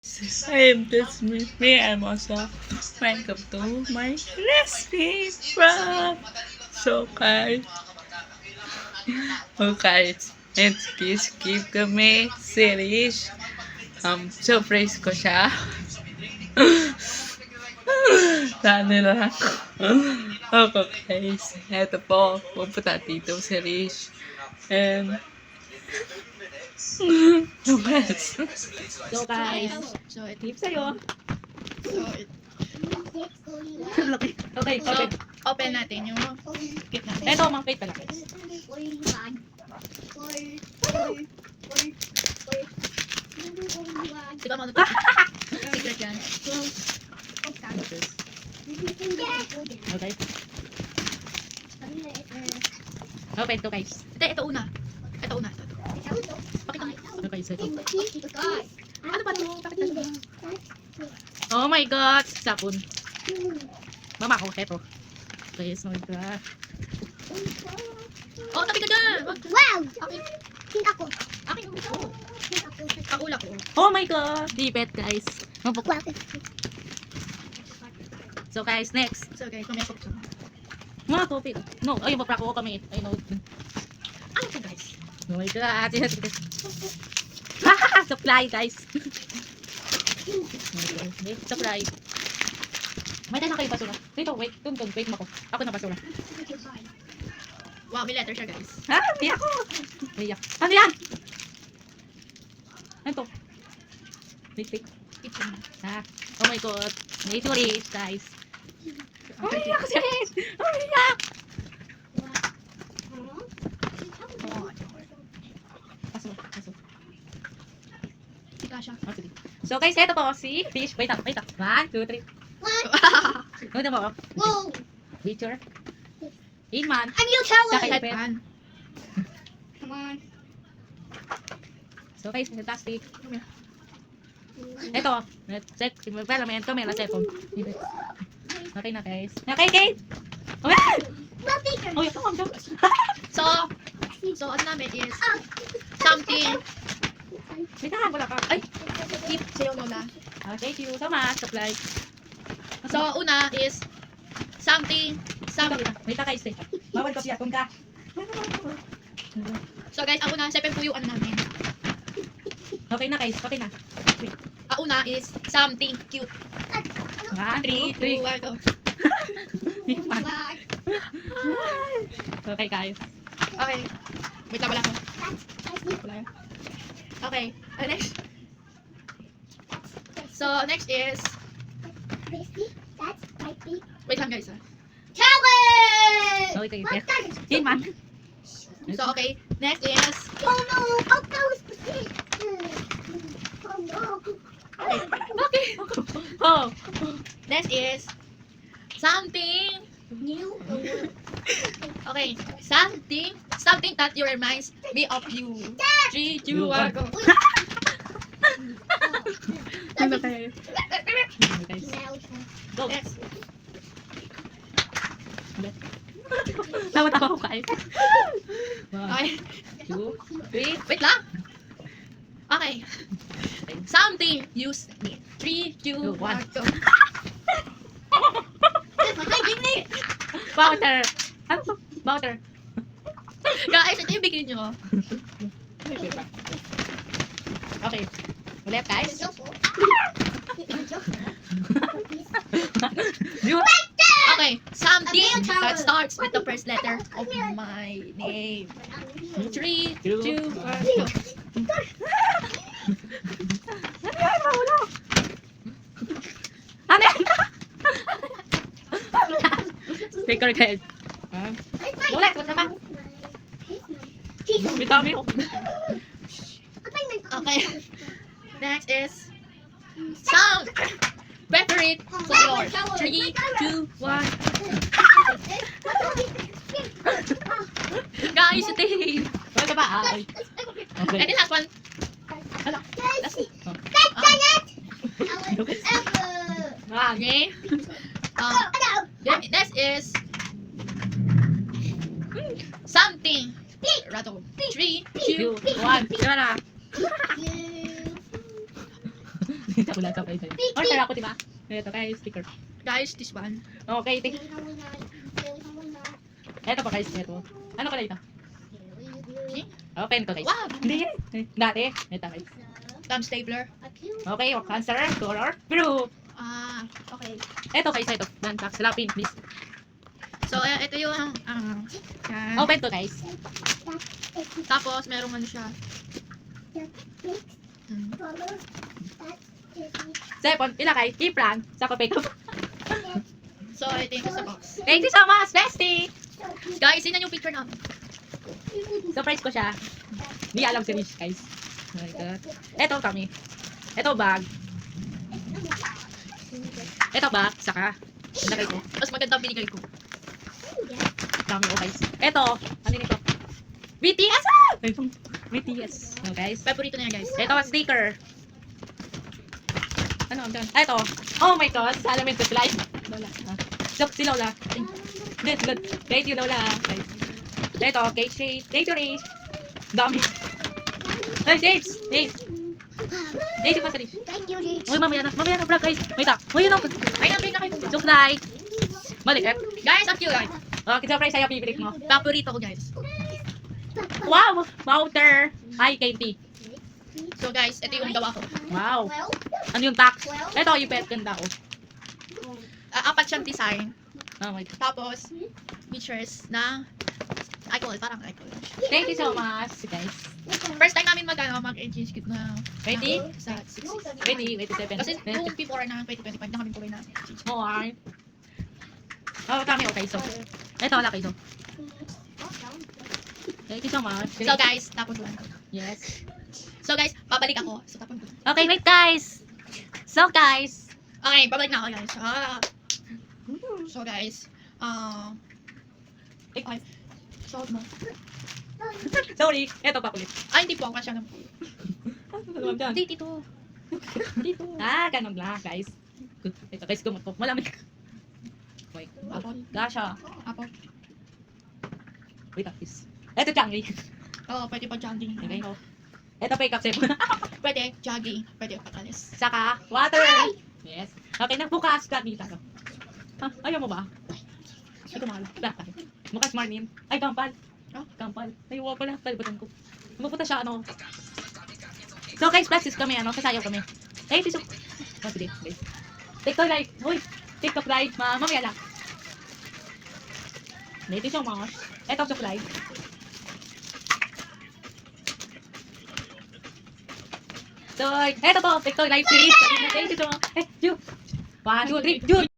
Hi, this is me and also welcome to my recipe from so guys. Oh guys, and please keep kami series. Surprise ko siya. Sana lang. Okay guys, eto po, pupunta dito series. And yes. So guys, so tip sa'yo. So, okay, So, open. open natin yung kit natin. Ito, mga plate pala. Di ba mga secret yan? Okay. Open to guys. Ito una. Ito una. Pakita mo. Okay, so ito. Ano ba ito? Bakit ito? Oh my god, sabon. Mama ko, eto. Guys, oh my god. Oh, tabi ka dyan! Wow! Akin. Pink ako. Akin yung ito. Pink ako. Kaula ko. Oh my god, dipet guys. Mabuk. Wow. So guys, next. So guys, mamaya ko siya. Mga topic. No, ayun, maprako ko kami. I know. Ano ito guys? Oh my god. Supply guys. Okay, supply. May tayo na kayo basura. Dito, wait. Tuntun, wait mo ko. Ako na basura. Wow, may letter siya guys. Ha? Iyak ko. Iyak. Ano yan? Ano to? Wait, wait. Kitchen. Ha? Oh my god. May tourist, guys. Oh, iyak si Ren. Oh, iyak. Paso, paso. Ika siya. Oh, sige. So guys, ito po si Fish. Wait up, wait up. 1, 2, 3. Ano mo? Whoa! Picture. Inman. I need a shower! Tsaka Type ipet. an. Come on. So guys, fantastic. Ito. Check. Development ko. May cellphone. Okay na guys. Okay, Kate. Okay. Oh, ito ang joke. So ano namin is something. May wala ka. Ay. Keep sa'yo muna. Thank you so much. Supply. So una is something. May taka stay. Bawal ka piyatong ka. So guys, ang una, 7 po yung ano namin. Okay na guys. Okay na. Ang una is something cute. 1, 3, 3. Go. Okay guys. Okay. Wait lang, wala ko. Wala yun. Okay. Next. So, next is... That's my big Wait lang guys. shower! Okay, okay. Inman. So, okay. Next is... Oh no! Oh no! Oh no! Okay. Oh. Next is... Something... New. Okay. Something that you reminds me of you. 3, 2, 1, go. Ano kayo? Guys. Go. Next. Tawa-tawa ko kayo. 1, Okay. 2, 3. Wait lang. Okay. Something used me. 3, 2, 1, go. Powder. Ano to? Powder. Guys, ito yung bikini nyo. Okay. Ulit guys. Okay. Something that starts with the first letter of my name. 3, 2, 1, go. Ano yan? Take your head. Ulit, wala pa. Bitami ko. Okay. Next is sound. Favorite color. 3, 2, 1. Guys, ito eh. Wala pa. Ay. Okay. And the last one. Okay. Next is something. Rattle. 3, 2, 1. Diba na? Ako lang sabay sa'yo. Order ako, diba? Ito guys, sticker. Guys, this one. Okay, Ito pa guys, ito. Ano pala ito? Open to guys. Wow! Hindi. Dati. Ito guys. Thumb stapler. Okay, answer, color, blue. Ah, okay. Ito guys, ito. Dan, box, lapin, please. So, ito yung, yan. Open to guys. Tapos, merong ano siya. Hmm. Sepon, ilakay, i-prank, sa papel. So, ito yung sa box. Thank you so much, bestie! Guys, yun na yung picture namin. Surprise ko siya. Hindi alam si Rich, guys. Oh my God. Ito kami. Ito bag. Ito bag, saka. Nilagay ko. Mas maganda ang binigay ko. Dami ko, guys. Ito, ano nito? BTS! Ah! BTS. No, guys. Favorito na yan, guys. Ito, sticker. Ano, ang dyan? Ito. Oh my God, salamin to slide. Lola. Ah. So, si Lola. Good, good. Thank you, Lola. Guys. Ito, cake shake. Thank you, Rich. Dami. Ay, James! James! James, yung pasari. Thank you, Rich. Uy, mamaya na, vlog, guys. Wait lang. Uy, yun ako. Ay, nabig na kayo. Joke like. Maliit. Guys, ang cute. Okay, surprise sa'yo, favorite mo. Favorito ko, guys. Wow! Wouter! Hi, Katie. So, guys, ito yung gawa ko. Wow. Well, Ano yung tax? Ito, yung pet ganda ko. Apat siyang design. Oh my God. Tapos, pictures na icon, parang icon. Thank you so much, guys. First time namin mag-exchange gift na Ready? sa 6. Ready? 27. Kasi nung before na 2025 na kami tuloy na exchange. More. Oh, kami okay, so. Ito, laki, so. Thank you so much. So, guys, tapos lang. Yes. So, guys, babalik ako. So, tapos Okay, wait, guys. So, guys. okay, babalik na ako, guys. So, guys, okay. So, mo. Sorry. Ito pa ulit. Ay, hindi po ako kasya naman. Ano dyan? Hindi, dito. Dito. Ah, ganun lang, guys. Good. Ito, guys, gumutok. Malamig. Wait. Apple. Gasha. Apple. Wait, guys. Ito, Changi. Oo, pwede pa jogging. Okay, no. Ito, fake up, Pwede jogging. Pwede patalis. Saka, water. Yes. Okay, nagbukas ka dito. Ha? Ayaw mo ba? Ito mahal. Bukas morning. Ay, gampal. Oh? Gampal. Ay, wala pala. Talibutan ko. Mapunta siya, ano. So, guys, practice kami, ano. Kasayaw kami. Ay, ito. Oh, sige, guys. TikTok live. Uy, TikTok live. Mamaya lang. Ito siya, mga. Ito, TikTok live. So, eto to, TikTok live series. Thank you so much. Eh, Jude. 1, 2, 3, Jude.